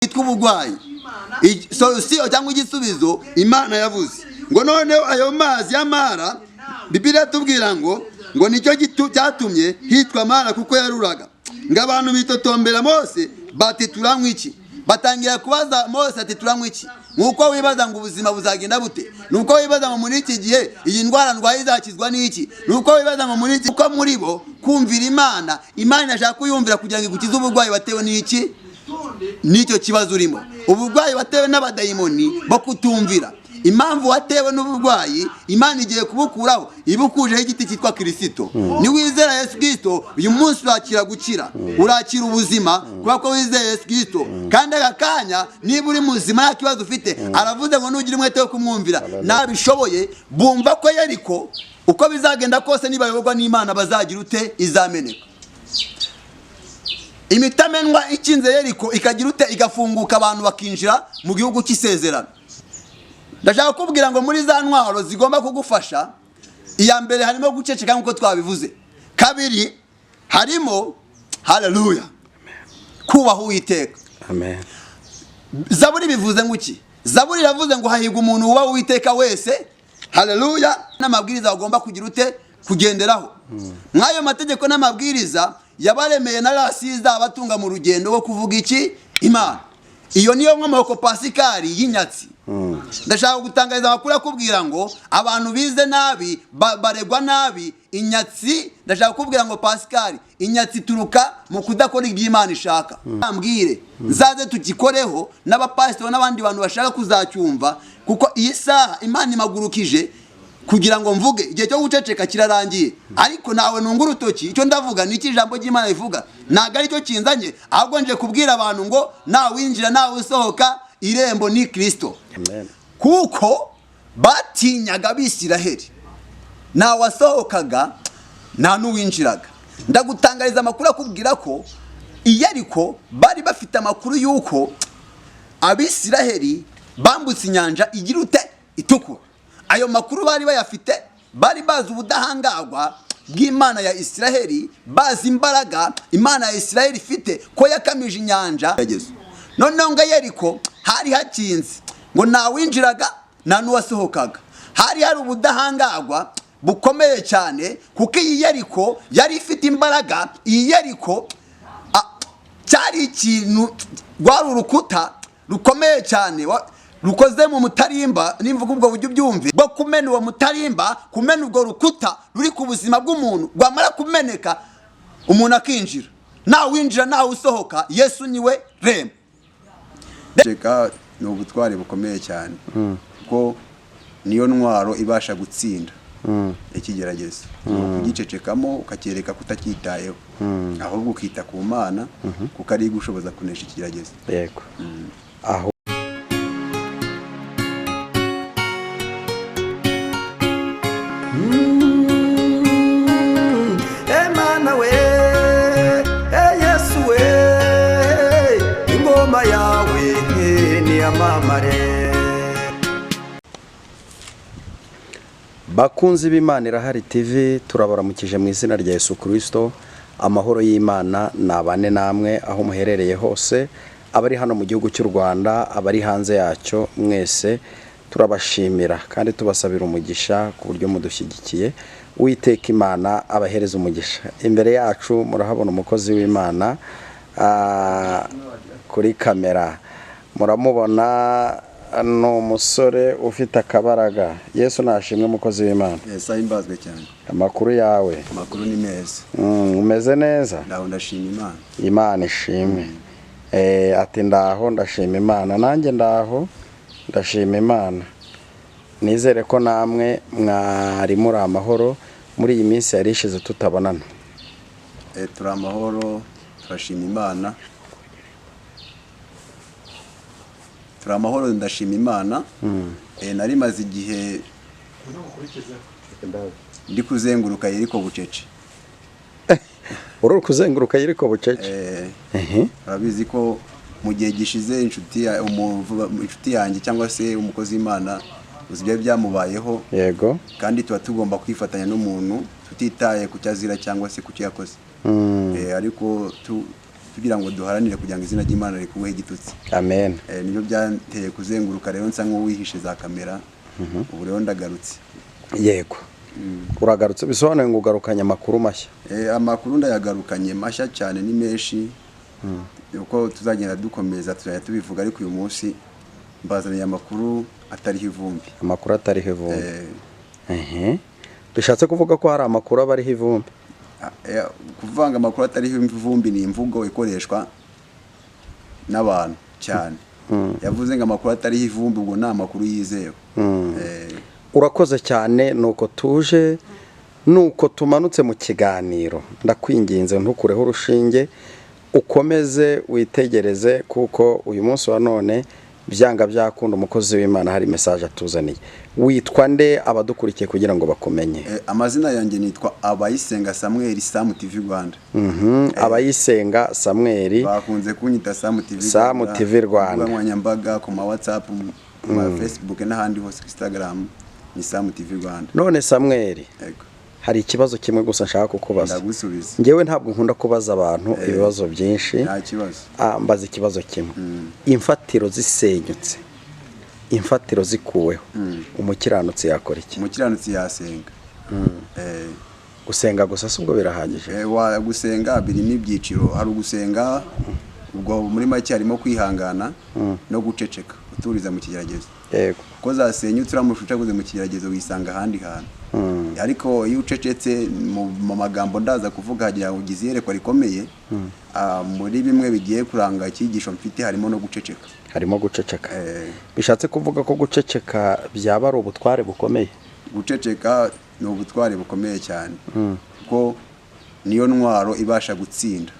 yitwa ubugwayi. Solution cyangwa igisubizo Imana yavuze ngo none ayo mazi y'amara Bibiliya tubwira ngo nicyo cyatumye hitwa Mara kuko yaruraga. Ngo abantu bitotombera Mose bati turanywa iki? Batangira kubaza Mose ati turanywa iki? Nuko wibaza ngo ubuzima buzagenda bute? Nuko wibaza ngo muri iki gihe iyi ndwara ndwaye izakizwa n'iki? Nuko wibaza ngo muri iki uko muri bo kumvira Imana inashaka kuyumvira kugira ngo igukize ubugwayi watewe n'iki? Nicyo kibazo urimo. Ubugwayi watewe n'abadayimoni bo kutumvira. Impamvu watewe n'ubugwayi Imana igiye kubukuraho ibukujeho igiti cyitwa Kristo. Ni wizera Yesu Kristo uyu munsi urakira gukira. Urakira ubuzima kuba ko wizera Yesu Kristo. Kandi agakanya niba uri muzima nta kibazo ufite aravuze ngo nugira umwete wo kumwumvira nabishoboye bumva ko Yeriko uko bizagenda kose nibayoborwa n'Imana bazagira ute izameneka. Imitamenwa ikinze Yeriko ikagira ute igafunguka abantu bakinjira mu gihugu cy'isezerano. Ndashaka kubwira ngo muri za ntwaro zigomba kugufasha iya mbere harimo guceceka nkuko twabivuze. Kabiri harimo haleluya kubaho Uwiteka. Amen. Zaburi bivuze nguki? Zaburi iravuze ngo hahirwa umuntu uba Uwiteka wese. Haleluya. N'amabwiriza agomba kugira ute kugenderaho. Mwayo mategeko n'amabwiriza yabaremeye na rasiza abatunga mu rugendo wo kuvuga iki Imana. Iyo niyo nkomoko pasikari y'inyatsi. Ndashaka gutangariza amakuru akubwira ngo abantu bize nabi baregwa nabi inyatsi. Ndashaka kubwira ngo pasikari inyatsi turuka mu kudakora iby'Imana ishaka. Ambwire nzaze tukikoreho n'abapasiteri n'abandi bantu bashaka kuzacyumva kuko iyi saha Imana imagurukije kugira ngo mvuge igihe cyo guceceka kirarangiye. Ariko nawe nunga urutoki icyo ndavuga ni iki ijambo ry'Imana rivuga. Ntago ari cyo kinzanye ahubwo nje kubwira abantu ngo nawinjira nawe usohoka irembo ni Kristo. Amen. Kuko batinyaga Abisiraheli na wasohokaga nta nuwinjiraga. Ndagutangariza amakuru akubwira ko Yeriko bari bafite amakuru yuko Abisiraheli bambutse inyanja igira ute itukura. Ayo makuru bari bayafite, bari bazi ubudahangagwa bw'Imana ya Isiraheli, bazi imbaraga Imana ya Isiraheli ifite ko yakamije inyanja. Noneho ngo Yeriko hari hakinze ngo nawinjiraga nta nuwasohokaga. Hari ubudahangagwa bukomeye cyane kuko iyi Yeriko yari ifite imbaraga. Iyi Yeriko cyari ikintu rwari urukuta rukomeye cyane rukoze mu mutarimba. Nimvuga ubwo buryo byumve bwo kumena uwo mutarimba, kumena ubwo rukuta ruri ku buzima bw'umuntu rwamara kumeneka umuntu akinjira. Nawe winjira nawe usohoka, Yesu niwe rembo. Ceka ni ubutware bukomeye cyane kuko niyo ntwaro ibasha gutsinda ikigeragezo. Kugicecekamo ukacyereka kutacyitayeho ahubwo ukita ku Mana kuko ari gushoboza kunesha ikigeragezo. Yego. Aho Emana we Yesu we ingoma yawe ni amamare. Bakunzi b'Imana Irahari TV turabaramukije mu izina rya Yesu Kristo. Amahoro y'Imana nabane namwe aho muherereye hose, abari hano mu gihugu cy'u Rwanda, abari hanze yacyo, mwese turabashimira kandi tubasabira umugisha ku buryo mudushyigikiye. Uwiteka Imana abahereza umugisha. Imbere yacu murahabona umukozi w'Imana kuri kamera, muramubona no umusore ufite akabaraga. Yesu nashimwe umukozi w'Imana. Yesu ahimbazwe cyane. Amakuru yawe? Amakuru ni meza. Umeze neza? Ndaho ndashima Imana. Imana ishimwe. Ati ndaho ndashima Imana. Nanjye ndaho ndashima Imana. Nizere ko namwe mwari muri amahoro muri iyi minsi yari ishize tutabonana. Turi amahoro, turashima Imana. Turi amahoro ndashima Imana. Nari maze igihe ndi kuzenguruka Yeriko bucece. Uri kuzenguruka Yeriko bucece? Urabizi ko mu gihe gishize inshuti yanjye cyangwa se umukozi w'Imana uzibye byamubayeho. Yego. Kandi tuba tugomba kwifatanya n'umuntu tutitaye ku cyazira cyangwa se ku cyakoze. Ariko tugira ngo duharanire kugira ngo izina ry'Imana rikuweho igitutsi. Amen. Nibyo byanteye kuzenguruka rero nsa nk'uwihishe za kamera. Ubu rero ndagarutse. Yego. Uragarutse bisobanuye ngo ugarukanye amakuru mashya. Amakuru ndayagarukanye mashya cyane ni menshi. Uko tuzagenda dukomeza tuzajya tubivuga, ariko uyu munsi mbazaniye amakuru atariho ivumbi. Amakuru atariho ivumbi. Bishatse kuvuga ko hari amakuru abariho ivumbi. Kuvanga amakuru atariho ivumbi ni imvugo ikoreshwa n'abantu cyane. Yavuze ngo amakuru atariho ivumbi ubwo ni amakuru yizewe. Urakoze cyane, nuko tuje, nuko tumanutse mu kiganiro. Ndakwinginze ntukureho urushinge, ukomeze witegereze, kuko uyu munsi wa none byanga byakunda umukozi w'Imana hari message atuzaniye. Witwa nde abadukurikiye kugira ngo bakumenye? Amazina yanjye nitwa Abayisenga Samuel, Sam TV Rwanda. Abayisenga Samuel, bakunze kunyita Sam TV Rwanda. Nkoranyambaga ku ma WhatsApp, ku ma Facebook n'ahandi hose, Instagram ni Sam TV Rwanda. None Samuel, hari ikibazo kimwe gusa nshaka kukubaza. Ndagusubiza. Ngewe ntabwo nkunda kubaza abantu ibibazo byinshi. Nta kibazo. Mbaza ikibazo kimwe. Imfatiro zisenyutse, imfatiro zikuweho, umukiranutsi yakora iki? Umukiranutsi yasenga. Gusenga gusa subwo birahagije? Gusenga birimo ibyiciro. Hari ugusenga ubwo muri make harimo kwihangana no guceceka, uturiza mu kigeragezo. Yego. Ko zasenyutse uramushucaguze mu kigeragezo wisanga ahandi hantu. Ariko iyo ucecetse mu magambo ndaza kuvuga hagira ugize yerekwa rikomeye, muri bimwe bigiye kuranga icyigisho mfite harimo no guceceka. Harimo guceceka. Bishatse kuvuga ko guceceka byaba ari ubutware bukomeye? Guceceka ni ubutware bukomeye cyane. Kuko niyo ntwaro ibasha gutsinda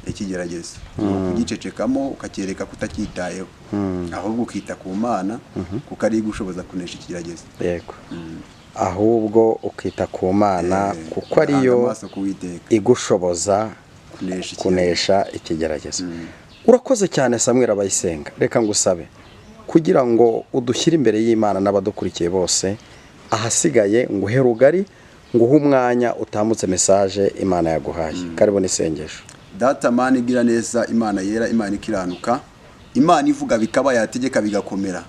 ikigeragezo. Kugicecekamo ukacyereka kutacyitayeho, ahubwo ukita ku Mana kuko ari gushoboza kunesha ikigeragezo. Yego. Ahubwo ukita ku Mana kuko ariyo igushoboza kunesha ikigeragezo. Urakoze cyane Samuel Abayisenga. Reka ngusabe kugira ngo udushyire imbere y'Imana n'abadukurikiye bose, ahasigaye nguhe rugari, nguhe umwanya utambutse message Imana yaguhaye. Karibu n'isengesho. Data Mana igira neza, Imana yera, Imana ikiranuka, Imana ivuga bikaba, yategeka bigakomera.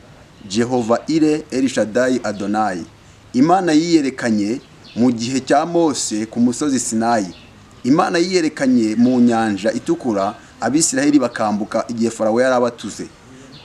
Jehova Ire, El Shaddai, Adonai. Imana yiyerekanye mu gihe cya Mose ku musozi Sinayi. Imana yiyerekanye mu nyanja itukura, Abisiraheli bakambuka igihe Farawo yarabatuze.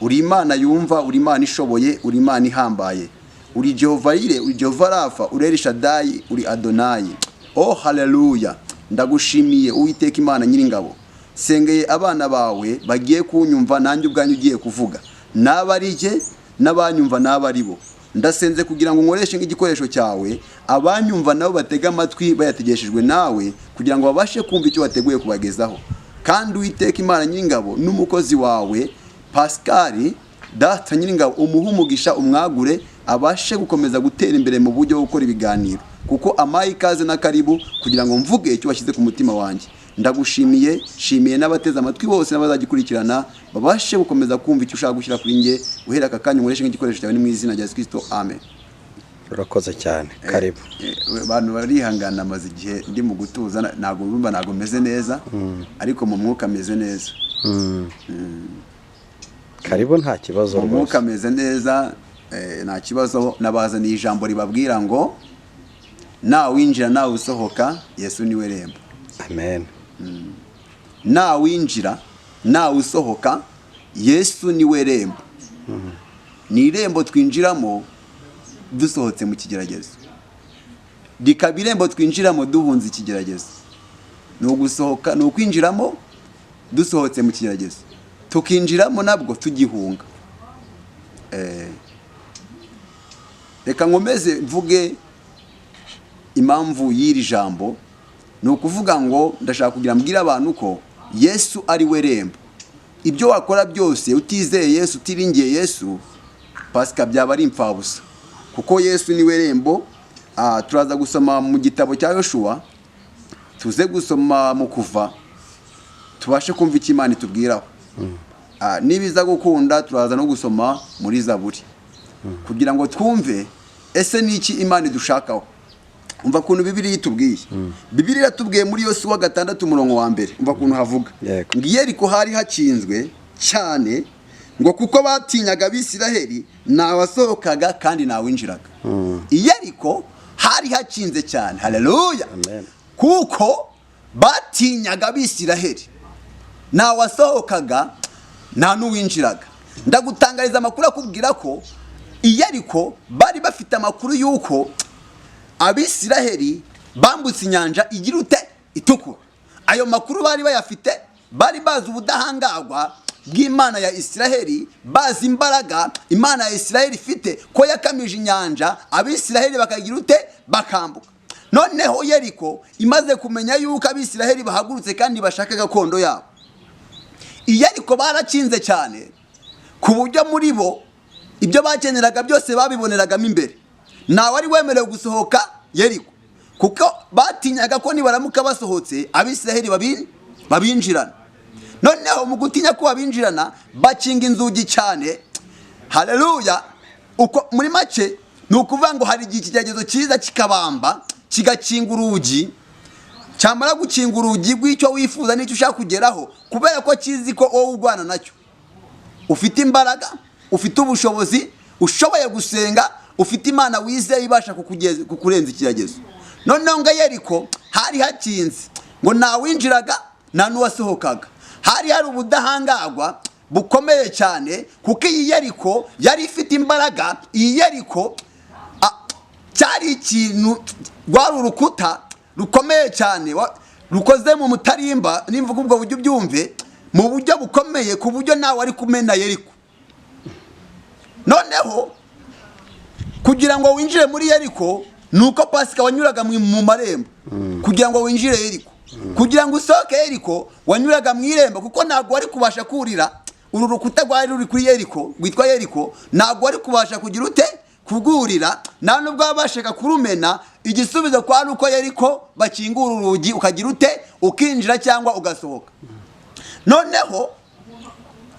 Uri Imana yumva, uri Imana ishoboye, uri Imana ihambaye. Uri Jehova Ire, uri Jehova Rafa, uri El Shaddai, uri Adonai. Oh haleluya. Ndagushimiye Uwiteka Imana Nyiringabo. Sengeye abana bawe bagiye kunyumva, nanjye ubwanyu ugiye kuvuga. Nabarije n'abanyumva nabaribo. Ndasenze kugira ngo nkoreshe nk'igikoresho cyawe, abanyumva nabo batega amatwi bayategeshejwe nawe, kugira ngo babashe kumva icyo wateguye kubagezaho. Kandi Uwiteka Imana Nyiringabo n'umukozi wawe Pascal, Data Nyiringabo, umuhe umugisha, umwagure, abashe gukomeza gutera imbere mu buryo bwo gukora ibiganiro, kuko amaye ikaze na karibu kugira ngo mvuge icyo washyize ku mutima wanjye. Ndagushimiye, shimiye n'abateze amatwi bose n'abazagikurikirana, babashe gukomeza kumva icyo ushaka gushyira kuri nge, uhera aka kanya nkoreshe nk'igikoresho cyawe, ni mu izina rya Yesu Kristo, amen. Urakoze cyane. Karibu. Abantu barihangana, amaze igihe ndi mu gutuza, ntago meze neza, ariko mu mwuka meze neza. Karibu, nta kibazo rwose. Mu mwuka meze neza, nta kibazo. Nabazaniye ijambo ribabwira ngo nta winjira nta usohoka, Yesu niwe rembo. Amen. Nta winjira nta usohoka, Yesu niwe rembo. Ni irembo twinjiramo dusohotse mu kigeragezo, rikaba irembo twinjiramo duhunze ikigeragezo. Ni ugusohoka, ni ukwinjiramo dusohotse mu kigeragezo, tukinjiramo nabwo tugihunga. Reka nkomeze mvuge impamvu y'iri jambo. Ni ukuvuga ngo ndashaka kugira mbwira abantu ko Yesu ari we rembo. Ibyo wakora byose utizeye Yesu, utiringiye Yesu, pasika byaba ari impfabusa, kuko Yesu niwe rembo. Turaza gusoma mu gitabo cya Yoshua, tuze gusoma mu Kuva, tubashe kumva icyo Imana itubwiraho. Nibiza gukunda turaza no gusoma muri Zaburi, kugira ngo twumve ese niki Imana idushakaho. umva kuntu Bibiliya itubwiye. Bibiliya iratubwiye muri Yosuwa 6:1 umva kuntu havuga ngo Yeriko hari hakinzwe cyane ngo kuko batinyaga Abisiraheli nawasohokaga kandi nawinjiraga. Yeriko hari hakinze cyane, haleluya, kuko batinyaga Abisiraheli nawasohokaga nta n'uwinjiraga. Ndagutangariza amakuru akubwira ko Yeriko bari bafite amakuru yuko Abisiraheli bambutse inyanja igirute itukura. Ayo makuru bari bayafite, bari bazi ubudahangagwa bw'Imana ya Isiraheli, bazi imbaraga Imana ya Isiraheli ifite ko yakamije inyanja Abisiraheli bakagirute bakambuka. Noneho Yeriko imaze kumenya yuko Abisiraheli bahagurutse kandi bashaka gakondo yabo, Yeriko barakinze cyane ku buryo muri bo ibyo bakeneraga byose babiboneragamo imbere. Nawe ari wemerewe gusohoka Yeriko kuko batinyaga ko nibaramuka basohotse Abisiraheli babinjirana. Noneho mu gutinya ko babinjirana bakinga inzugi cyane, haleluya. Uko muri make ni ukuvuga ngo hari igihe ikigeragezo cyiza kikabamba kigakinga urugi, cyamara gukinga urugi rw'icyo wifuza n'icyo ushaka kugeraho, kubera ko kizi ko wowe urwana nacyo ufite imbaraga, ufite ubushobozi, ushoboye gusenga, ufite Imana wizeye ibasha kukurenza ikigeragezo. Noneho ngo Yeriko hari hakinze ngo nawinjiraga nta n'uwasohokaga. Hari ubudahangagwa bukomeye cyane kuko iyi Yeriko yari ifite imbaraga. Iyi Yeriko cyari ikintu rwari urukuta rukomeye cyane rukoze mu mutarimba, nimvuga ubwo buryo byumve, mu buryo bukomeye ku buryo nawe ari kumena Yeriko. Noneho kugira ngo winjire muri Yeriko nuko Pasika wanyuraga mu marembo kugira ngo winjire Yeriko. Kugira ngo usohoke Yeriko wanyuraga mu irembo, kuko ntabwo wari kubasha kurira uru rukuta rwari ruri kuri Yeriko rwitwa Yeriko, ntabwo wari kubasha kugira ute kugurira, nta nubwo babashaka kurumena. Igisubizo kwa nuko Yeriko bakingura urugi ukagira ute ukinjira cyangwa ugasohoka. Noneho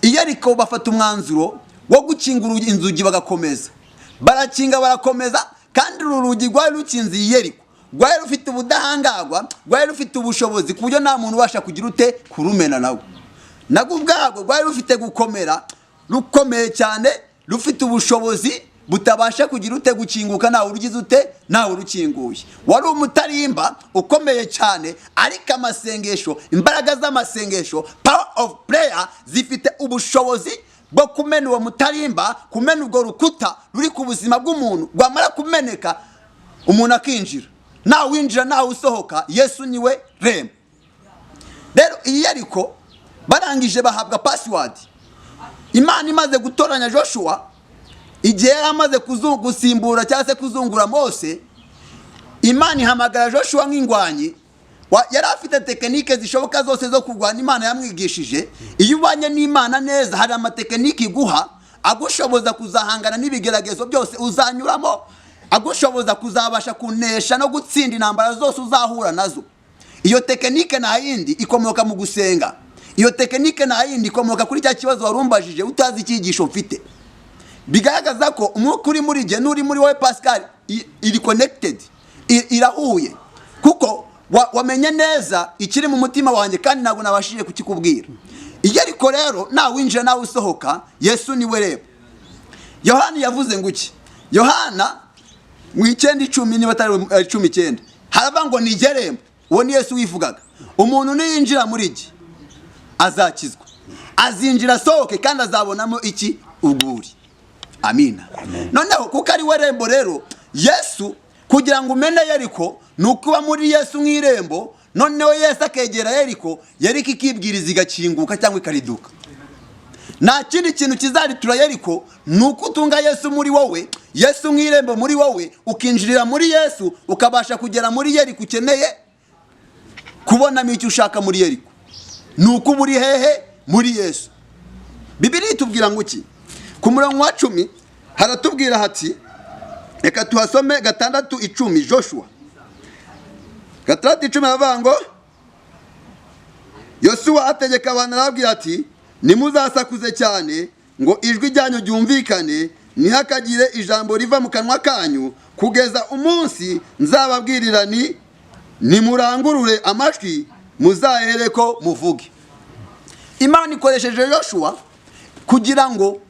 Yeriko bafata umwanzuro wo gukingura inzugi bagakomeza, barakinga barakomeza, kandi uru rugi rwari rukinze Yeriko rwari rufite ubudahangagwa, rwari rufite ubushobozi ku buryo nta muntu ubasha kugira ute kurumena nawe. Nabwo ubwabwo rwari rufite gukomera, rukomeye cyane, rufite ubushobozi butabasha kugira ute gukinguka nawe urugize ute nawe urukinguye. Wari umutarimba ukomeye cyane, ariko amasengesho, imbaraga z'amasengesho, power of prayer, zifite ubushobozi bwo kumena uwo mutarimba, kumena ubwo rukuta ruri ku buzima bw'umuntu. Rwamara kumeneka umuntu akinjira, nawe winjira nawe usohoka. Yesu niwe rembo. Rero iyi Yeriko barangije bahabwa password. Imana imaze gutoranya Joshua, igihe yari amaze gusimbura cyangwa se kuzungura Mose, Imana ihamagara Joshua nk'ingwanyi. Yari afite tekinike zishoboka zose zo kurwana Imana yamwigishije. Iyo ubanye n'Imana neza, hari amatekinike iguha agushoboza kuzahangana n'ibigeragezo byose uzanyuramo, agushoboza kuzabasha kunesha no gutsinda intambara zose uzahura nazo. Iyo tekinike nta yindi ikomoka mu gusenga. Iyo tekinike nta yindi ikomoka kuri cya kibazo warumbajije utazi icyigisho mfite. Bigaragaza ko umwuka uri muri jye n'uri muri wowe Pascal iri connected, irahuye, kuko wamenye neza ikiri mu mutima wanjye kandi ntabwo nabashije kukikubwira. Yeriko rero nawe winjira nawe usohoka, Yesu niwe reba. Yohana yavuze ngo iki? Yohana mu 9:10 niba atari 19 harava ngo ni gerembo. Uwo ni Yesu wivugaga. Umuntu niyinjira muri jye azakizwa, azinjira asohoke kandi azabonamo iki? Ubwuri. Amina. Noneho kuko ari we rembo rero, Yesu kugira ngo umene Yeriko nukuba muri Yesu nk'irembo. Noneho Yesu akegera Yeriko, Yeriko ikibwiriza igakinguka cyangwa ikariduka. Nta kindi kintu kizaritura Yeriko nuko utunga Yesu muri wowe, Yesu nk'irembo muri wowe, ukinjirira muri Yesu ukabasha kugera muri Yeriko ukeneye kubonamo icyo ushaka muri Yeriko. Nuko buri hehe muri Yesu. Bibiliya itubwira ngo iki? Ku murongo wa 10 haratubwira hati, reka tuhasome 6:10 Joshua 6:10 havuga ngo Yosuwa ategeka abantu arababwira ati, nimuzasakuze cyane ngo ijwi ryanyu ryumvikane, ntihakagire ijambo riva mu kanwa kanyu, kugeza umunsi nzababwirira ni nimurangurure amajwi muzahereko muvuge. Imana ikoresheje Yoshua kugira ngo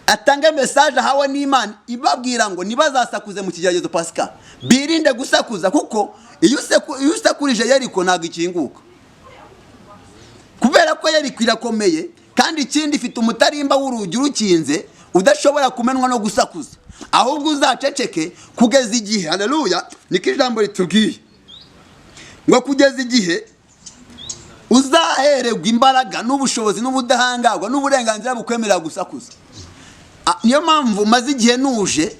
atange message hawe n'Imana ibabwira ngo nibazasakuze mu kigeragezo Pascal, birinde gusakuza kuko iyo usakurije Yeriko ntago ikinguka, kubera ko Yeriko irakomeye kandi ikindi ifite umutarimba w'urugi rukinze udashobora kumenwa no gusakuza, ahubwo uzaceceke kugeza igihe, haleluya, niko ijambo ritubwiye ngo kugeza igihe uzahererwa imbaraga n'ubushobozi n'ubudahangarwa n'uburenganzira bukwemerera gusakuza. Niyo mpamvu maze igihe nuje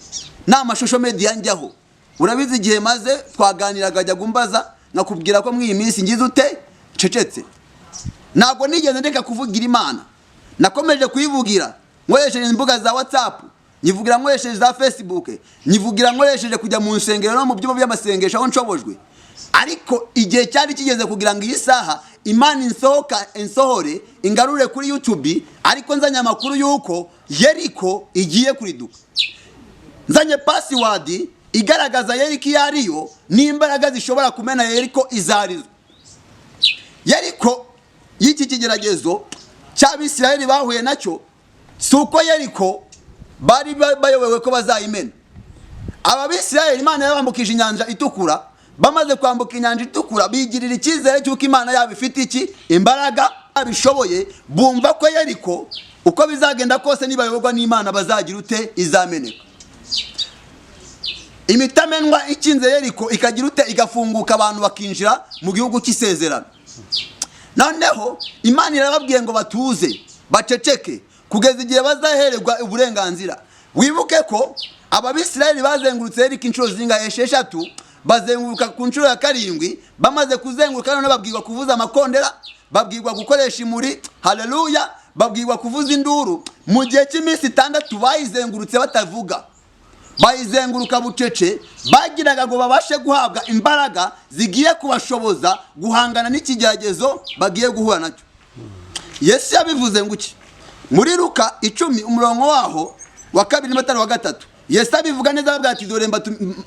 nta mashusho media njyaho, urabizi igihe maze twaganiraga ajya gumbaza nakubwira ko mw'iyi minsi ngize ute cecetse, ntabwo nigeze ndeka kuvugira Imana, nakomeje kuyivugira nkoresheje imbuga za WhatsApp, nyivugira nkoresheje za Facebook, nyivugira nkoresheje kujya mu nsengero no mu byumba by'amasengesho aho nshobojwe. Ariko igihe cyari kigeze kugira ngo iyi saha Imana insohore ingarure kuri YouTube, ariko nzanye amakuru yuko Yeriko igiye kuriduka, nzanye password igaragaza Yeriko yariyo n'imbaraga zishobora kumena Yeriko izarizo. Yeriko y'iki kigeragezo cy'Abisirayeli bahuye nacyo suko Yeriko bari bayobewe ko bazayimena. Ababisirayeli Imana yabambukije inyanja itukura, bamaze kwambuka inyanja itukura bigirira icyizere cy'uko Imana yabifite iki imbaraga abishoboye, bumva ko Yeriko uko bizagenda kose nibayoborwa n'Imana bazagira ute izameneka. Imitamenwa ikinze Yeriko ikagira ute igafunguka, abantu bakinjira mu gihugu cy'isezerano. Noneho Imana irababwiye ngo batuze baceceke kugeza igihe bazahererwa uburenganzira. Wibuke ko Ababisirayeli bazengurutse Yeriko inshuro zingahe? 6. Bazenguruka ku nshuro ya 7, bamaze kuzenguruka none babwirwa kuvuza amakondera, babwirwa gukoresha imuri, haleluya, babwirwa kuvuza induru. Mu gihe cy'iminsi 6 bayizengurutse batavuga, bayizenguruka bucece, bagiraga ngo babashe guhabwa imbaraga zigiye kubashoboza guhangana n'ikigeragezo bagiye guhura nacyo. Yesu yabivuze ngo iki muri Luka 10 umurongo waho wa 2 n'amatara wa 3. Yesu abivuga neza avuga ati dore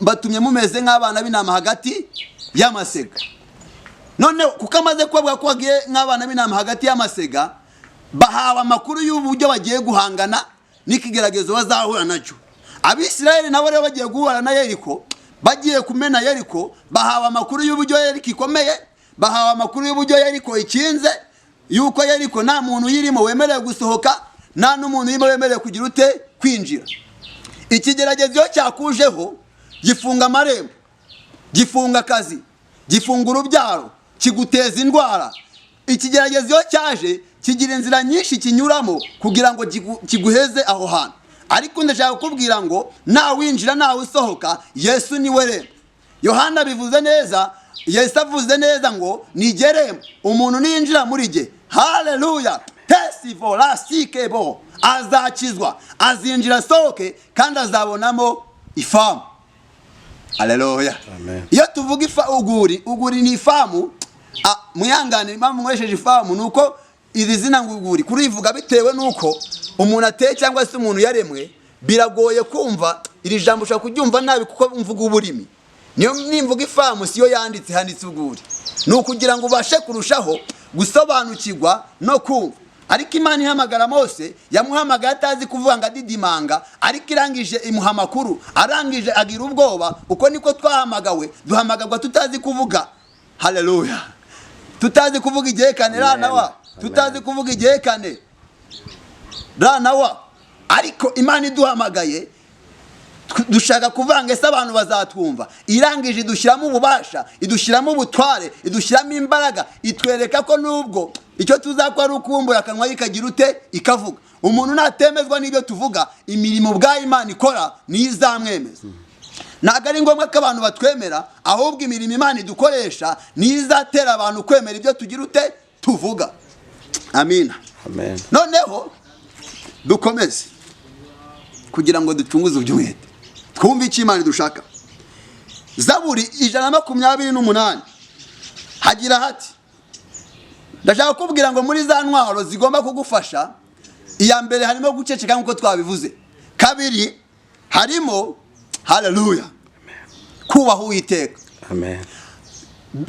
mbatumye mumeze nk'abana b'intama hagati y'amasega. None kuko amaze kubavuga ko bagiye nk'abana b'intama hagati y'amasega, bahawe amakuru y'uburyo bagiye guhangana n'ikigeragezo bazahura nacyo. Abisirayeli nabo rero bagiye guhura na Yeriko, bagiye kumena Yeriko, bahawe amakuru y'uburyo Yeriko ikomeye, bahawe amakuru y'uburyo Yeriko ikinze, yuko Yeriko nta muntu yirimo wemerewe gusohoka, nta n'umuntu yirimo wemerewe kugira ute kwinjira. Ikigeragezo cyakujeho gifunga amarembo, gifunga akazi, gifunga urubyaro, kiguteza indwara. Ikigeragezo cyaje kigira inzira nyinshi kinyuramo kugira ngo kiguheze aho hantu. Ariko ndashaka kukubwira ngo nta winjira nta usohoka, Yesu ni we rembo. Yohana bivuze neza, Yesu avuze neza ngo nigeremo umuntu ninjira muri jye, haleluya, tesivo lasikebo, azakizwa, azinjira sohoke kandi azabonamo ifamu. Haleluya. Iyo tuvuga uguri ni ifamu, muyangane impamvu mwesheje ifamu nuko iri zina nguguri kurivuga bitewe nuko umuntu ateye cyangwa se umuntu yaremwe, biragoye kumva iri jambo ushaka kuryumva nabi kuko mvuga uburimi. Niyo nimvuga ifamu siyo yanditse, handitse uguri, nukugira ngo ubashe kurushaho gusobanukirwa no kumva. Ariko Imana ihamagara Mose, yamuhamagaye atazi kuvuga ngo adidimanga, ariko irangije imuha amakuru, arangije agira ubwoba. Uko niko twahamagawe, duhamagarwa tutazi kuvuga, haleluya, tutazi kuvuga igihekane ranawa, tutazi kuvuga igihekane ranawa. Ariko Imana iduhamagaye dushaka kuvanga ese abantu bazatwumva, irangije idushyiramo ububasha, idushyiramo ubutware, idushyiramo imbaraga, itwereka ko nubwo icyo tuzakora ari ukubumbura akanwa ikagira ute ikavuga. Umuntu natemezwa n'ibyo tuvuga, imirimo bwa Imana ikora niyo izamwemeza. Ntabwo ari ngombwa ko abantu batwemera, ahubwo imirimo Imana idukoresha niyo izatera abantu kwemera ibyo tugira ute tuvuga. Amina. Amen. Noneho dukomeze kugira ngo ducunguze ubyumwete, twumve icyo Imana dushaka. Zaburi 128 hagira hati, ndashaka kubwira ngo muri za ntwaro zigomba kugufasha, iya mbere harimo guceceka nkuko twabivuze, kabiri harimo haleluya, kubaha Uwiteka. Amen.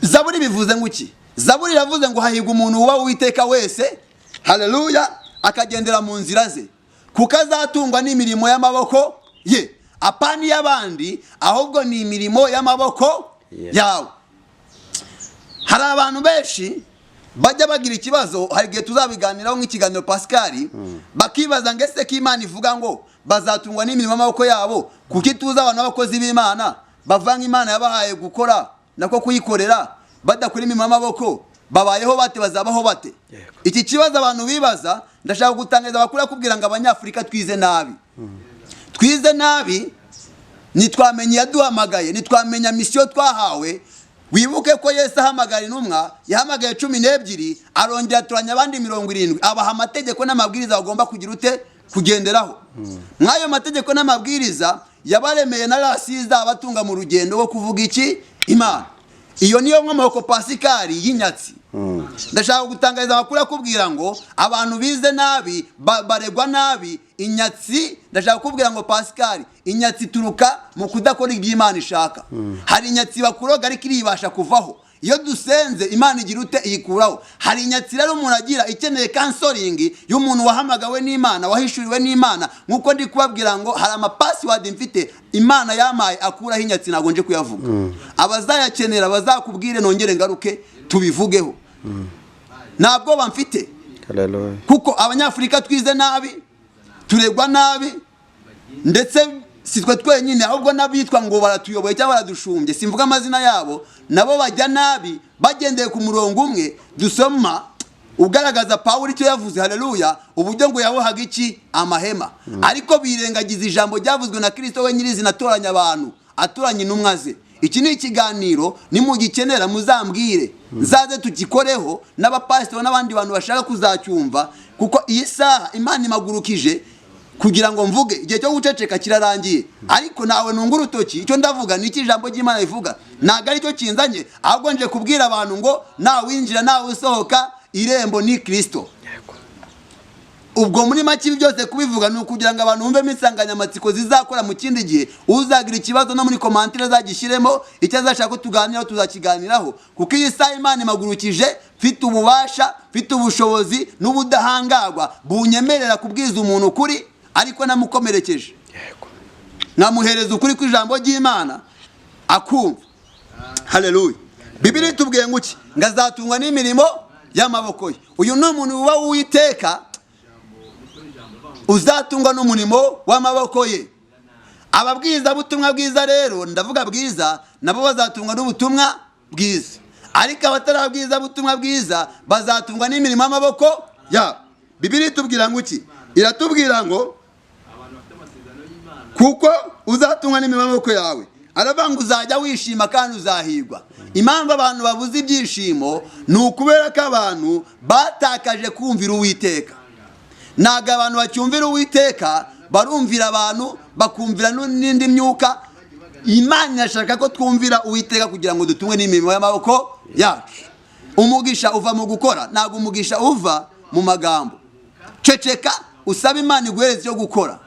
Zaburi bivuze nguki? Zaburi yavuze ngo hahirwa umuntu wubaha Uwiteka wese, haleluya, akagendera mu nzira ze, kuko azatungwa n'imirimo y'amaboko ye, apani y'abandi, ahubwo ni imirimo y'amaboko yawe. Hari abantu benshi bajya bagira ikibazo, hari igihe tuzabiganiraho nk'ikiganiro Pascal, bakibaza ngo ese ko Imana ivuga ngo bazatungwa n'imirimo y'amaboko yabo, kuki tuza abantu b'abakozi b'Imana bavanga Imana yabahaye gukora nako kuyikorera badakora imirimo y'amaboko, babayeho bate, bazabaho bate? Iki kibazo abantu bibaza, ndashaka gutangariza abakuru kubwira ngo Abanyafurika twize nabi. Twize nabi, nitwamenye yaduhamagaye, nitwamenya misiyo twahawe. Wibuke ko Yesu ahamagara intumwa, yahamagaye 12, arongera aturanya abandi 70, abaha amategeko n'amabwiriza bagomba kugira ute kugenderaho. Mwayo mategeko n'amabwiriza yabaremeye na rasiza abatunga mu rugendo rwo kuvuga iki Imana. Iyo niyo nkomoko Pascal y'inyatsi. Ndashaka gutangariza abakuru kubwira ngo abantu bize nabi baregwa nabi. Inyatsi, ndashaka kubwira ngo Pascal, inyatsi turuka mu kudakora iby'Imana ishaka. Hari inyatsi bakuroga ariko iribasha kuvaho. Iyo dusenze Imana igira ute iyikuraho. Hari inyatsi rero umuntu agira ikeneye counseling y'umuntu wahamagawe n'Imana, wahishuriwe n'Imana. Nkuko ndi kubabwira ngo hari ama password mfite Imana yamaye akuraho inyatsi, nago nje kuyavuga. Abazayakenera bazakubwire nongere ngaruke tubivugeho. Ntabwo bamfite. Haleluya. Kuko Abanyafurika twize nabi, turegwa nabi, ndetse sitwe twenyine ahubwo nabitwa ngo baratuyoboye cyangwa baradushumbye, simvuga amazina yabo, nabo bajya nabi bagendeye ku murongo umwe. Dusoma ugaragaza Pawulo icyo yavuze, haleluya, uburyo ngo yabohaga iki amahema, ariko birengagiza ijambo ryavuzwe na Kristo we nyirizi, natoranya abantu, aturanye intumwa ze. Iki ni ikiganiro, nimugikenera muzambwire, nzaze tukikoreho n'abapasiteri n'abandi bantu bashaka kuzacyumva, kuko iyi saha Imana imagurukije kugira ngo mvuge. Igihe cyo guceceka kirarangiye, ariko nawe nunga urutoki. Icyo ndavuga ni iki ijambo ry'Imana rivuga, ntago ari cyo kinzanye, ahubwo nje kubwira abantu ngo nawe winjira nawe usohoka, irembo ni Kristo. Ubwo muri make byose kubivuga ni ukugira ngo abantu bumve insanganyamatsiko zizakora mu kindi gihe. Uzagira ikibazo no muri komantire zagishyiremo, icyo azashaka ko tuganiraho tuzakiganiraho, kuko iyi saha Imana imagurukije, mfite ububasha, mfite ubushobozi n'ubudahangarwa bunyemerera kubwiza umuntu ukuri, ariko namukomerekeje nkamuhereza ukuri kw'ijambo ry'Imana akumva. Haleluya. Bibiliya itubwiye ngo iki? Ngazatungwa n'imirimo y'amaboko ye. Uyu ni umuntu uba Uwiteka, uzatungwa n'umurimo w'amaboko ye. Ababwiza butumwa bwiza rero, ndavuga bwiza, nabo bazatungwa n'ubutumwa bwiza, ariko abatarabwiza butumwa bwiza bazatungwa n'imirimo y'amaboko ya. Bibiliya itubwira ngo iki? Iratubwira ngo kuko uzatungwa n'imirimo y'amaboko yawe, aravuga ngo uzajya wishima kandi uzahirwa. Impamvu abantu babuze ibyishimo ni ukubera ko abantu batakaje kumvira Uwiteka. Naga abantu bacyumvira Uwiteka, barumvira abantu, bakumvira n'indi myuka. Imana irashaka ko twumvira Uwiteka kugira ngo dutungwe n'imirimo y'amaboko yacu. Umugisha uva mu gukora, ntago umugisha uva mu magambo. Ceceka usaba Imana iguhereze cyo gukora.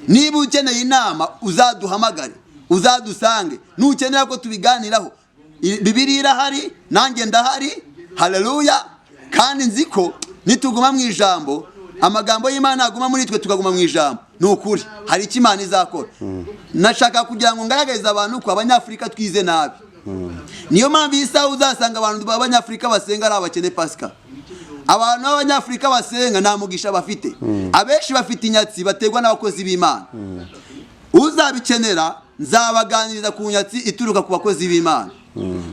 Niba ukeneye inama uzaduhamagare, uzadusange. Nukenera ko tubiganiraho, Bibiliya irahari, nanjye ndahari, haleluya. Kandi nziko nituguma mu ijambo, amagambo y'Imana aguma muri twe, tukaguma mu ijambo, ni ukuri hari icyo Imana izakora. Nashaka kugira ngo ngaragarize abantu ko Abanyafurika twize nabi. Niyo mpamvu isa uzasanga abantu b'Abanyafurika basenga ari abakene. Pascal, abantu b'Abanyafurika basenga nta mugisha bafite. Abenshi bafite inyatsi bategwa n'abakozi b'Imana. Uzabikenera nzabaganiriza ku nyatsi ituruka ku bakozi b'Imana.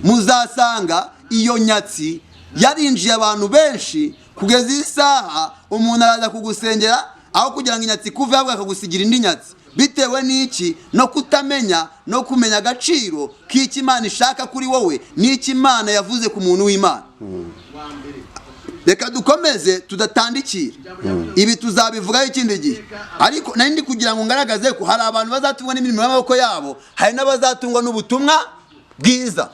Muzasanga iyo nyatsi yarinjiye abantu benshi, kugeza isaha umuntu araza kugusengera, aho kugira ngo inyatsi kuve ahubwo akagusigira indi nyatsi. Bitewe n'iki? No kutamenya, no kumenya agaciro k'iki Imana ishaka kuri wowe, n'iki Imana yavuze ku muntu w'Imana. Reka dukomeze tudatandikira, ibi tuzabivugaho ikindi gihe, ariko nari ndi kugira ngo ngaragaze ko hari abantu bazatungwa n'imirimo y'amaboko yabo, hari n'abazatungwa n'ubutumwa bwiza.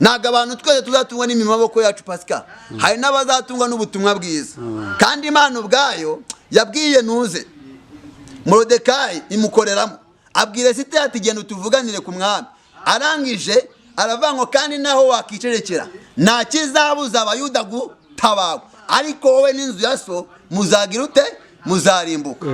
Naga abantu twese tuzatungwa n'imirimo y'amaboko yacu. Pascal, hari n'abazatungwa n'ubutumwa bwiza. Kandi Imana ubwayo yabwiye Nuze, Morodekayi imukoreramo, abwira Esiteri ati genda utuvuganire ku mwami. arangije aravuga ngo kandi naho wakicerekera nta kizabuza abayuda gutabarwa, ariko wowe n'inzu ya so muzagira ute? Muzarimbuka.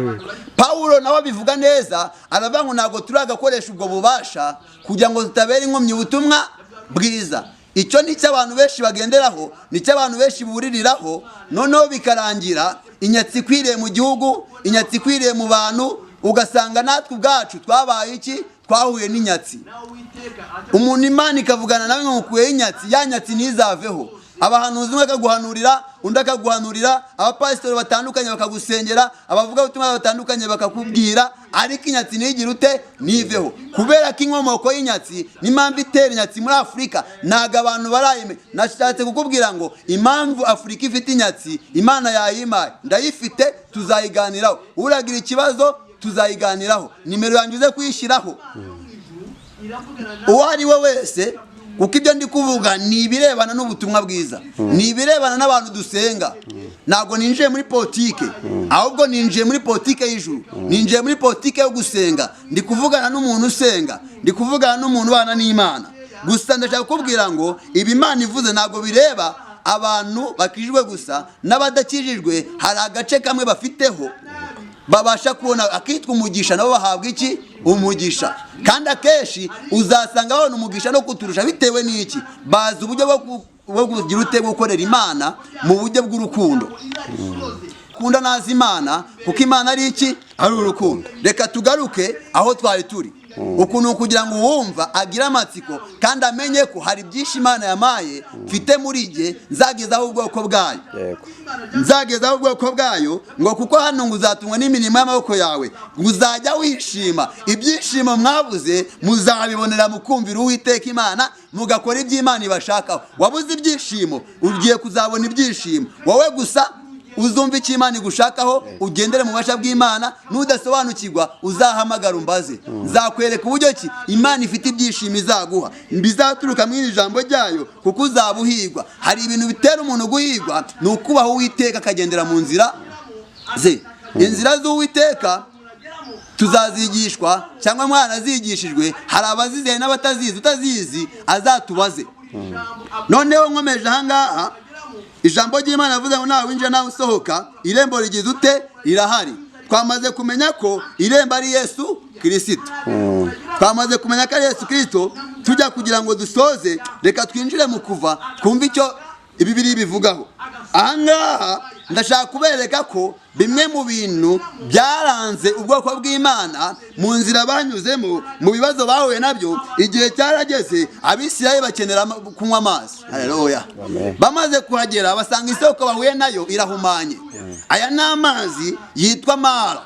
Pawulo nawe abivuga neza, aravuga ngo ntabwo turagakoresha ubwo bubasha kugira ngo tutabera inkomyi ubutumwa bwiza. Icyo ni cyo abantu benshi bagenderaho, ni cyo abantu benshi buririraho, noneho bikarangira inyatsi ikwiriye mu gihugu, inyatsi ikwiriye mu bantu, ugasanga natwe ubwacu twabaye iki? Twahuye n'inyatsi. Umuntu Imana ikavugana nawe ngo mukuyeho inyatsi, ya nyatsi ntizaveho. Abahanuzi umwe akaguhanurira, undi akaguhanurira, abapasitori batandukanye bakagusengera, abavuga ubutumwa batandukanye bakakubwira, ariko inyatsi ntigire ute? Niveho. Kubera ko inkomoko y'inyatsi n'impamvu itera inyatsi muri Afurika ntago abantu barayime. Nashatse kukubwira ngo impamvu Afurika ifite inyatsi Imana yayimaye, ndayifite, tuzayiganiraho. Uragira ikibazo tuzayiganiraho, nimero yanjye uze kuyishyiraho. Uwo ari we wese, kuko ibyo ndi kuvuga ni ibirebana n'ubutumwa bwiza, ni ibirebana n'abantu dusenga. Ntabwo ninjiye muri politike, ahubwo ninjiye muri politike y'ijuru, ninjiye muri politike yo gusenga. Ndi kuvugana n'umuntu usenga, ndi kuvugana n'umuntu ubana n'Imana. Gusa ndashaka kukubwira ngo ibi Imana ivuze ntabwo bireba abantu bakijijwe gusa, n'abadakijijwe hari agace kamwe bafiteho babasha kubona akitwa umugisha, nabo bahabwa iki? Umugisha. Kandi akenshi uzasanga babona umugisha no kuturusha bitewe n'iki? Bazi uburyo bwo kugira ute? Gukorera Imana mu buryo bw'urukundo. Kunda nazi Imana kuko Imana ari iki? Ari urukundo. Reka tugaruke aho twari turi. Ukuntu kugira ngo uwumva agira amatsiko kandi amenye ko hari byinshi Imana yamaye mfite muri jye, nzagezaho ubwoko bwayo. Nzagezaho ubwoko bwayo ngo kuko hano ngo uzatumwa n'imirimo y'amaboko yawe, ngo uzajya wishima. Ibyishimo mwabuze muzabibonera mu kumvira Uwiteka Imana, mugakora iby'Imana ibashakaho. Wabuze ibyishimo, ugiye kuzabona ibyishimo. Wowe gusa uzumva icyo Imana igushakaho, ugendere mu bubasha bw'Imana. Nudasobanukirwa uzahamagara umbaze, nzakwereka uburyo ki Imana ifite ibyishimo izaguha, bizaturuka mu ijambo ryayo, kuko uzabuhirwa. Hari ibintu bitera umuntu guhirwa, ni ukubaho Uwiteka akagendera mu nzira ze. Inzira z'Uwiteka tuzazigishwa cyangwa mwana azigishijwe. Hari abazize n'abatazizi, utazizi azatubaze. Noneho nkomeje ahangaha, ijambo ry'Imana yavuze ngo nawe winjira nawe usohoka, irembo rigize ute? Rirahari. Twamaze kumenya ko irembo ari Yesu Kristo. Twamaze kumenya ko ari Yesu Kristo. Tujya kugira ngo dusoze, reka twinjire mu kuva twumve icyo Ibibiri bivugaho. Ahangaha ndashaka kubereka ko bimwe mu bintu byaranze ubwoko bw'Imana mu nzira banyuzemo, mu bibazo bahuye nabyo, igihe cyarageze Abisirayeli bakenera kunywa amazi. Haleluya. Bamaze kuhagera basanga isoko bahuye nayo irahumanye. Aya ni amazi yitwa Mara.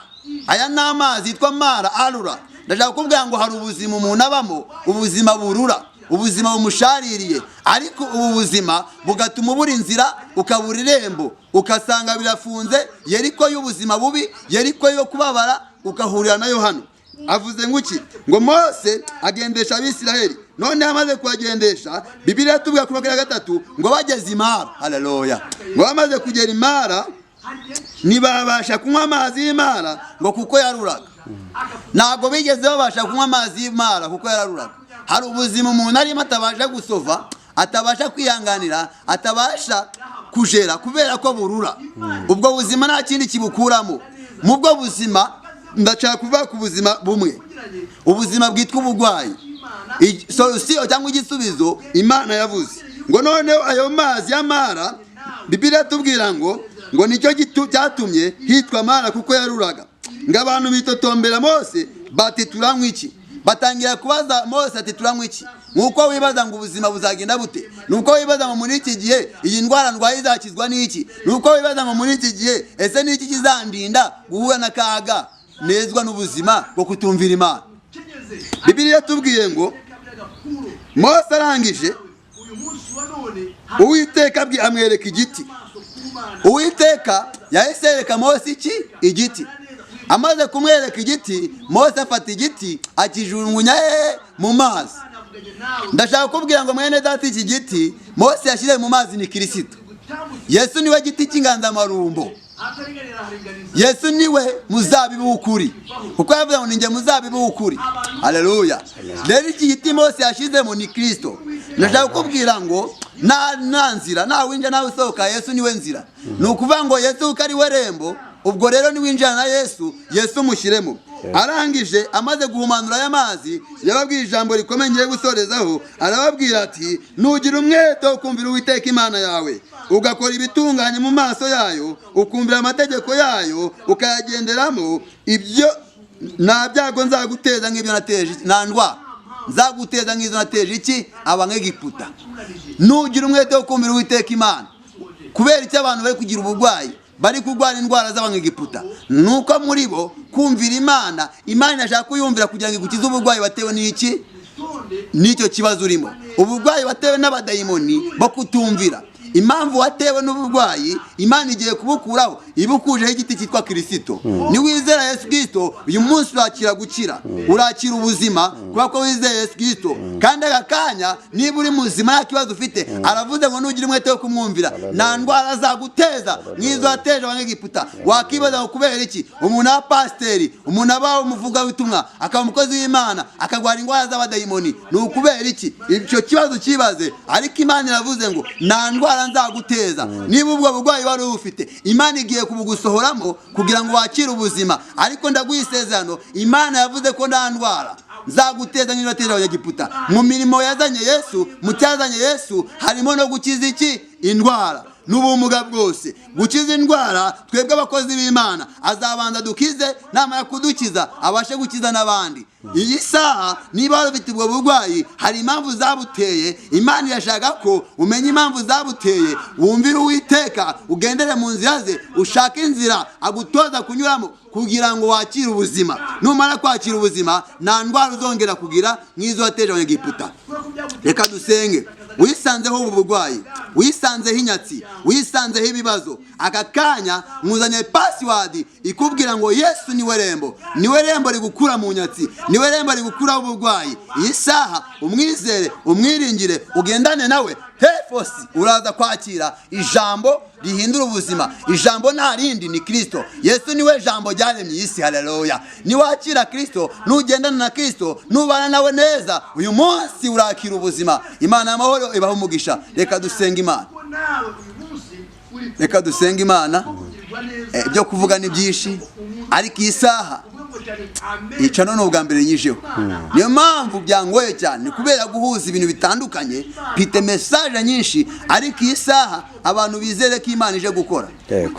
Aya ni amazi yitwa Mara arura. Ndashaka kuvuga ngo hari ubuzima umuntu abamo, ubuzima burura, ubuzima bumushaririye, ariko ubu buzima bugatuma ubura inzira, ukabura irembo, ukasanga birafunze. Yeriko y'ubuzima bubi, Yeriko yo kubabara, ukahurira nayo hano. Avuze nguki ngo Mose agendesha Abisirayeli, none amaze kubagendesha, Bibiliya tuvuga ku bakira gatatu ngo bageze Imara. Haleluya. Ngo bamaze kugera Imara, ntibabasha kunywa amazi y'Imara ngo kuko yaruraga. Ntabwo bigeze babasha kunywa amazi y'Imara kuko yaruraga. Hari ubuzima umuntu arimo atabasha gusova, atabasha kwihanganira, atabasha kujera kubera ko burura. Ubwo buzima nta kindi kibukuramo. Mu bwo buzima ndashaka kuvuga ku buzima bumwe, ubuzima bwitwa ubugwayi. Solution cyangwa igisubizo Imana yavuze ngo noneho ayo mazi y'Amara, Bibiliya tubwira ngo nicyo cyatumye hitwa Mara kuko yaruraga. Ngo abantu bitotombera Mose bati turanywa iki? Batangira kubaza Mose ati turanywa iki? Nuko wibaza ngo ubuzima buzagenda bute? Nuko wibaza ngo muri iki gihe iyi ndwara ndwaye izakizwa n'iki? Nuko wibaza ngo muri iki gihe ese n'iki kizandinda guhura na kaga nezwa n'ubuzima bwo kutumvira Imana? Bibiliya tubwiye ngo Mose arangije, Uwiteka amwereka igiti. Uwiteka yahise yereka Mose iki? Igiti. Amaze kumwereka igiti, Mose afata igiti akijugunya mu mazi. Ndashaka kubwira ngo mwene data, iki giti Mose yashyize mu mazi ni Kristo. Yesu niwe giti cy'inganzamarumbo. Yesu niwe muzabibu w'ukuri, kuko yavuze ngo ninjye muzabibu w'ukuri. Haleluya. Rero iki giti Mose yashizemo ni Kristo. Ndashaka kukubwira ngo nta nzira, nta winjira nawe usohoka, Yesu niwe nzira. Ni ukuvuga ngo Yesu uko ari we rembo, ubwo rero niwinjira na Yesu, Yesu mushyiremo. Arangije amaze guhumanura aya mazi, yababwiye ijambo rikomeye ngiye gusorezaho. Arababwira ati, nugira umwete wo kumvira Uwiteka Imana yawe, ugakora ibitunganye mu maso yayo, ukumvira amategeko yayo, ukayagenderamo, ibyo nta byago nzaguteza nk'ibyo nateje, nta ndwara nzaguteza nk'izo nateje iki Abanyegiputa. Nugira umwete wo kumvira Uwiteka Imana. Kubera icyo abantu bari kugira uburwayi, bari kurwara indwara z'Abanyegiputa, nuko muri bo kumvira Imana, Imana inashaka kuyumvira kugira ngo igukize uburwayi batewe n'iki, n'icyo kibazo urimo. Uburwayi batewe n'abadayimoni bo kutumvira. Impamvu watewe n'uburwayi, Imana igiye kubukuraho, ibukujeho igiti cyitwa Kristo. Ni wizera Yesu Kristo, uyu munsi urakira gukira, urakira ubuzima kubera ko wizera Yesu Kristo. Kandi aka kanya niba uri muzima nta kibazo ufite, aravuze ngo nugira umwete wo kumwumvira, nta ndwara azaguteza nk'izo yateje Abanyegiputa. Wakibaza ngo kubera iki umuntu aba pasiteri, umuntu aba umuvugabutumwa, akaba umukozi w'Imana, akagwara indwara z'abadayimoni? Ni ukubera iki? Icyo kibazo kibaze. Ariko Imana iravuze ngo nta ndwara nzaguteza. Niba ubwo burwayi wari ufite, Imana igiye kubugusohoramo kugira ngo wakire ubuzima. Ariko ndaguha isezerano, Imana yavuze ko nta ndwara nzaguteza nk'izo yateje Abanyegiputa. Mu mirimo yazanye Yesu, mu cyazanye Yesu harimo no gukiza iki? Indwara n'ubumuga bwose. Gukiza indwara, twebwe abakozi b'Imana azabanza dukize, namara kudukiza abashe gukiza n'abandi. Iyi saha niba wari ufite ubwo burwayi, hari impamvu zabuteye. Imana irashaka ko umenya impamvu zabuteye, wumvire Uwiteka, ugendere mu nzira ze, ushake inzira agutoza kunyuramo kugira ngo wakire ubuzima. Numara kwakira ubuzima, nta ndwara uzongera kugira nk'izo yateje Abanyegiputa. Reka dusenge. Wisanzeho ubu burwayi, wisanzeho inyatsi, wisanzeho ibibazo, aka kanya mwuzanye password ikubwira ngo Yesu niwe rembo, niwe rembo rigukura mu nyatsi, niwe rembo rigukura uburwayi. Iyi saha umwizere, umwiringire, ugendane nawe, hefosi uraza kwakira ijambo rihindura ubuzima. Ijambo nta rindi ni Kristo. Yesu niwe jambo ryaremye isi. Haleluya. Niwakira Kristo, nugendana na Kristo, nubana nawe neza, uyu munsi urakira ubuzima. Imana y'amahoro ibaho umugisha. Reka dusenga Imana. Reka dusenga Imana. Ibyo kuvuga ni byinshi, ariko iyi saha ica none ubwa mbere nyijeho. Niyo mpamvu byangoye cyane, kubera guhuza ibintu bitandukanye, pite message nyinshi. Ariko iyi saha abantu bizere ko Imana ije gukora,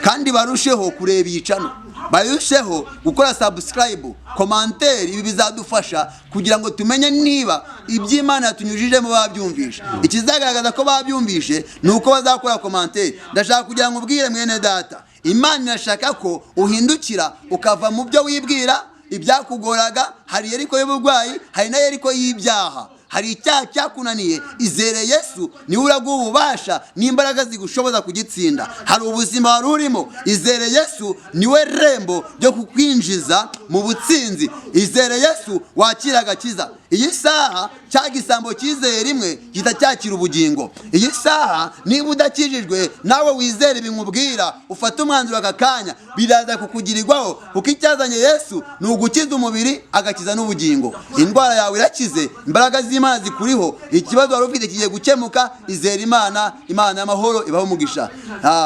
kandi barusheho kureba iyi channel, barusheho gukora subscribe, commentaire. Ibi bizadufasha kugira ngo tumenye niba iby'Imana yatunyujijemo babyumvishe. Ikizagaragaza ko babyumvishe nuko bazakora commentaire. Ndashaka kugira ngo ubwire mwene data, Imana irashaka ko uhindukira ukava mu byo wibwira ibyakugoraga. Hari Yeriko y'uburwayi, hari na Yeriko y'ibyaha. Hari icyaha cyakunaniye, izere Yesu, niwe uraguha ububasha n'imbaraga zigushoboza kugitsinda. Hari ubuzima wari urimo, izere Yesu, niwe rembo ryo kukwinjiza mu butsinzi. Izere Yesu, wakira agakiza. Iyi saha cya gisambo cyizeye rimwe gita cyakira ubugingo. Iyi saha niba udakijijwe, nawe wizere bimubwira, ufata umwanzuro aka kanya, biraza kukugirirwaho, kuko icyazanye Yesu ni ugukiza umubiri agakiza n'ubugingo. Indwara yawe irakize, imbaraga z'Imana zikuriho, ikibazo wari ufite kigiye gukemuka. Izere Imana, Imana y'amahoro ibaho umugisha.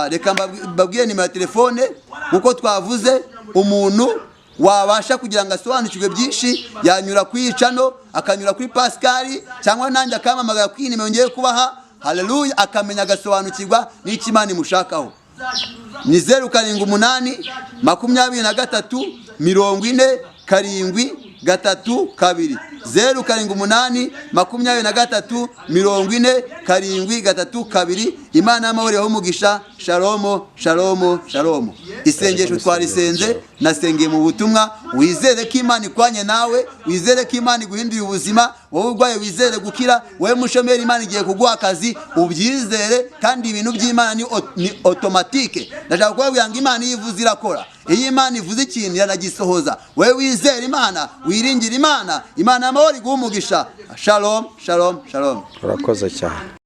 Reka mbabwire nimero ya telefone nkuko twavuze. Umuntu wabasha kugira ngo asobanukirwe byinshi, yanyura kuri channel, akanyura kuri Pascal, cyangwa nanjye akamamagara kuri nimero ngiye kubaha. Haleluya. Akamenya agasobanukirwa n'iki Imana imushakaho. Ni 078 23 40 732 078 23 40 732. Imana y'amahoro yaho umugisha. Shalom, shalom, shalom. Isengesho twarisenze, nasengeye mu butumwa. Wizere ko Imana ikwanye nawe, wizere ko Imana iguhinduriye ubuzima. Wowe urwaye wizere gukira, wowe mushomeri Imana igiye kuguha akazi, ubyizere. Kandi ibintu by'Imana ni automatique. Ndashaka kubabwira ngo Imana yivuze irakora. Iyo Imana ivuze ikintu iranagisohoza. Wowe wizere Imana, wiringire Imana, Imana y'amahoro iguha umugisha. Shalom, shalom, shalom. Urakoze cyane.